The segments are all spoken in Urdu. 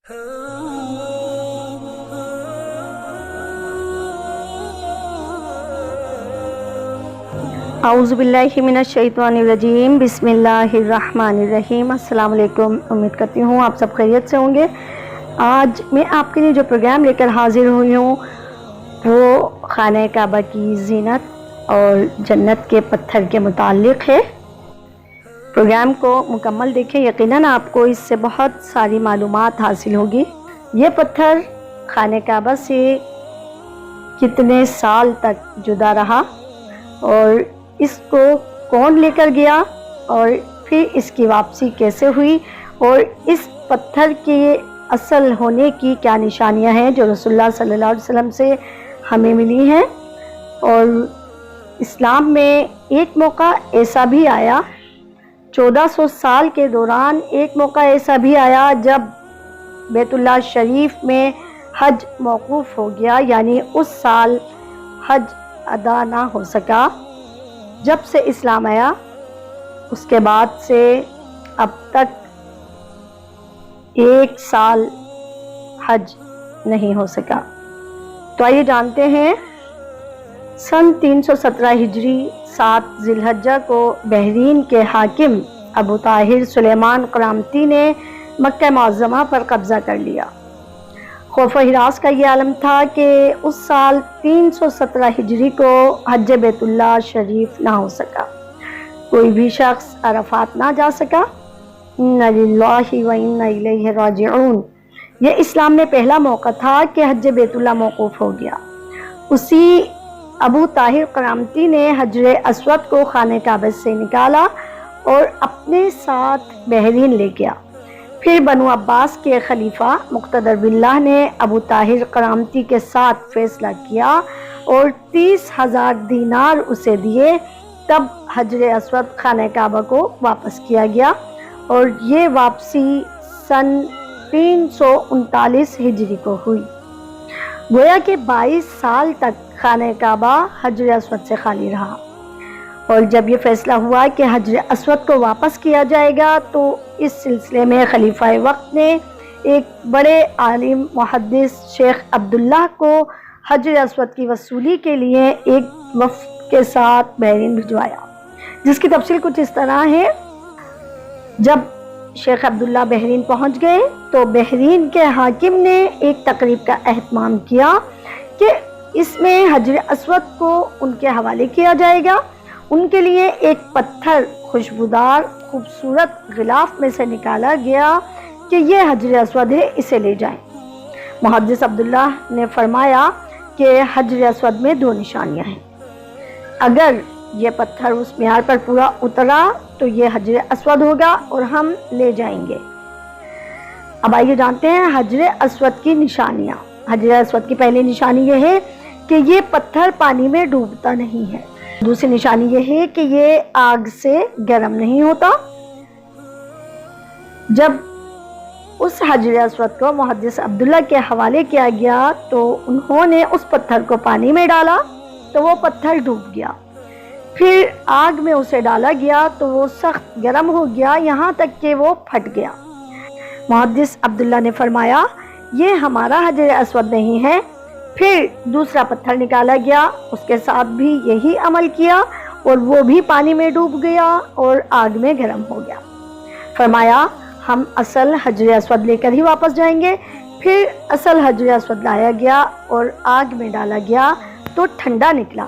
اعوذ باللہ من الشیطان الرجیم، بسم اللہ الرحمن الرحیم۔ السلام علیکم، امید کرتی ہوں آپ سب خیریت سے ہوں گے۔ آج میں آپ کے لیے جو پروگرام لے کر حاضر ہوئی ہوں وہ خانہ کعبہ کی زینت اور جنت کے پتھر کے متعلق ہے۔ پروگرام کو مکمل دیکھیں، یقیناً آپ کو اس سے بہت ساری معلومات حاصل ہوگی۔ یہ پتھر خانہ کعبہ سے کتنے سال تک جدا رہا اور اس کو کون لے کر گیا اور پھر اس کی واپسی کیسے ہوئی، اور اس پتھر کے اصل ہونے کی کیا نشانیاں ہیں جو رسول اللہ صلی اللہ علیہ وسلم سے ہمیں ملی ہیں۔ اور اسلام میں ایک موقع ایسا بھی آیا، 1400 سال کے دوران ایک موقع ایسا بھی آیا جب بیت اللہ شریف میں حج موقوف ہو گیا، یعنی اس سال حج ادا نہ ہو سکا۔ جب سے اسلام آیا اس کے بعد سے اب تک ایک سال حج نہیں ہو سکا۔ تو آئیے جانتے ہیں، سن 317 ہجری 7 ذی الحجہ کو بحرین کے حاکم ابو طاہر سلیمان قرامتی نے مکہ معظمہ پر قبضہ کر لیا۔ خوف و ہراس کا یہ عالم تھا کہ اس سال 317 ہجری کو حج بیت اللہ شریف نہ ہو سکا، کوئی بھی شخص عرفات نہ جا سکا۔ اِنَّ لِلَّهِ وَإِنَّ إِلَيْهِ رَاجِعُونَ۔ یہ اسلام میں پہلا موقع تھا کہ حج بیت اللہ موقوف ہو گیا۔ اسی ابو طاہر قرامتی نے حجر اسود کو خانہ کعبہ سے نکالا اور اپنے ساتھ بحرین لے گیا۔ پھر بنو عباس کے خلیفہ مقتدر باللہ نے ابو طاہر قرامتی کے ساتھ فیصلہ کیا اور 30,000 دینار اسے دیے، تب حجر اسود خانہ کعبہ کو واپس کیا گیا، اور یہ واپسی سن 339 ہجری کو ہوئی۔ گویا کہ 22 سال تک خانہ کعبہ حجر اسود سے خالی رہا، اور جب یہ فیصلہ ہوا کہ حجر اسود کو واپس کیا جائے گا تو اس سلسلے میں خلیفہ وقت نے ایک بڑے عالم محدث شیخ عبداللہ کو حجر اسود کی وصولی کے لیے ایک وفد کے ساتھ بحرین بھجوایا، جس کی تفصیل کچھ اس طرح ہے۔ جب شیخ عبداللہ بحرین پہنچ گئے تو بحرین کے حاکم نے ایک تقریب کا اہتمام کیا کہ اس میں حجر اسود کو ان کے حوالے کیا جائے گا۔ ان کے لیے ایک پتھر خوشبودار خوبصورت غلاف میں سے نکالا گیا کہ یہ حجر اسود ہے، اسے لے جائیں۔ محدث عبداللہ نے فرمایا کہ حجر اسود میں 2 نشانیاں ہیں، اگر یہ پتھر اس معیار پر پورا اترا تو یہ حجر اسود ہوگا اور ہم لے جائیں گے۔ اب آئیے جانتے ہیں حجر اسود کی نشانیاں۔ حجر اسود کی پہلی نشانی یہ ہے کہ یہ پتھر پانی میں ڈوبتا نہیں ہے۔ دوسری نشانی یہ ہے کہ یہ آگ سے گرم نہیں ہوتا۔ جب اس حجر اسود کو محدث عبداللہ کے حوالے کیا گیا تو انہوں نے اس پتھر کو پانی میں ڈالا تو وہ پتھر ڈوب گیا، پھر آگ میں اسے ڈالا گیا تو وہ سخت گرم ہو گیا، یہاں تک کہ وہ پھٹ گیا۔ محدث عبداللہ نے فرمایا یہ ہمارا حجر اسود نہیں ہے۔ پھر دوسرا پتھر نکالا گیا، اس کے ساتھ بھی یہی عمل کیا اور وہ بھی پانی میں ڈوب گیا اور آگ میں گرم ہو گیا۔ فرمایا ہم اصل حجر اسود لے کر ہی واپس جائیں گے۔ پھر اصل حجر اسود لایا گیا اور آگ میں ڈالا گیا تو ٹھنڈا نکلا،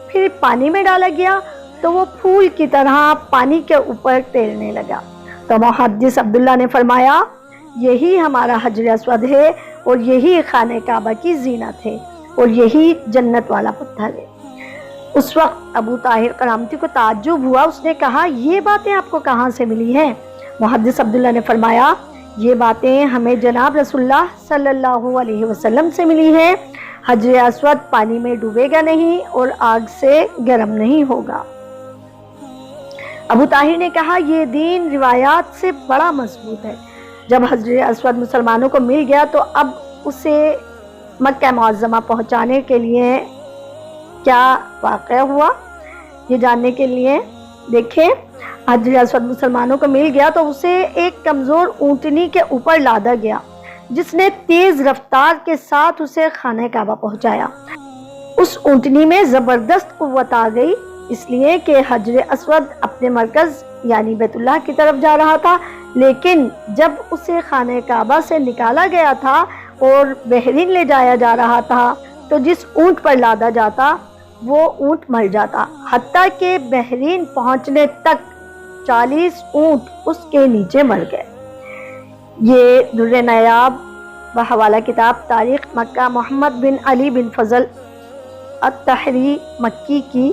پھر پانی میں ڈالا گیا تو وہ پھول کی طرح پانی کے اوپر تیرنے لگا۔ تو محدث عبداللہ نے فرمایا یہی ہمارا حجر اسود ہے اور یہی خانہ کعبہ کی زینت ہے اور یہی جنت والا پتھر ہے۔ اس وقت ابو طاہر قرامتی کو تعجب ہوا، اس نے کہا یہ باتیں آپ کو کہاں سے ملی ہیں؟ محدث عبداللہ نے فرمایا یہ باتیں ہمیں جناب رسول اللہ صلی اللہ علیہ وسلم سے ملی ہیں، حجر اسود پانی میں ڈوبے گا نہیں اور آگ سے گرم نہیں ہوگا۔ ابو طاہر نے کہا یہ دین روایات سے بڑا مضبوط ہے۔ جب حجر اسود مسلمانوں کو مل گیا تو اب اسے مکہ معظمہ پہنچانے کے لیے کیا واقعہ ہوا، یہ جاننے کے لیے دیکھیں۔ حجر اسود مسلمانوں کو مل گیا تو اسے ایک کمزور اونٹنی کے اوپر لادا گیا، جس نے تیز رفتار کے ساتھ اسے خانہ کعبہ پہنچایا۔ اس اونٹنی میں زبردست قوت آ گئی، اس لیے کہ حجر اسود اپنے مرکز یعنی بیت اللہ کی طرف جا رہا تھا، لیکن جب اسے خانہ کعبہ سے نکالا گیا تھا اور بحرین لے جایا جا رہا تھا تو جس اونٹ پر لادا جاتا وہ اونٹ مر جاتا، حتیٰ کہ بحرین پہنچنے تک 40 اونٹ اس کے نیچے مر گئے۔ یہ در نیاب بحوالہ کتاب تاریخ مکہ محمد بن علی بن فضل الطحری مکی کی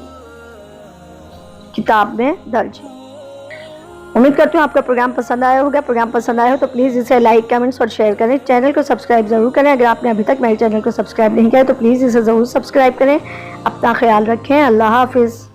کتاب میں درج ہے۔ امید کرتی ہوں آپ کا پروگرام پسند آیا ہوگا۔ پروگرام پسند آیا ہو تو پلیز اسے لائک، کمنٹس اور شیئر کریں۔ چینل کو سبسکرائب ضرور کریں۔ اگر آپ نے ابھی تک میرے چینل کو سبسکرائب نہیں کیا تو پلیز اسے ضرور سبسکرائب کریں۔ اپنا خیال رکھیں۔ اللہ حافظ۔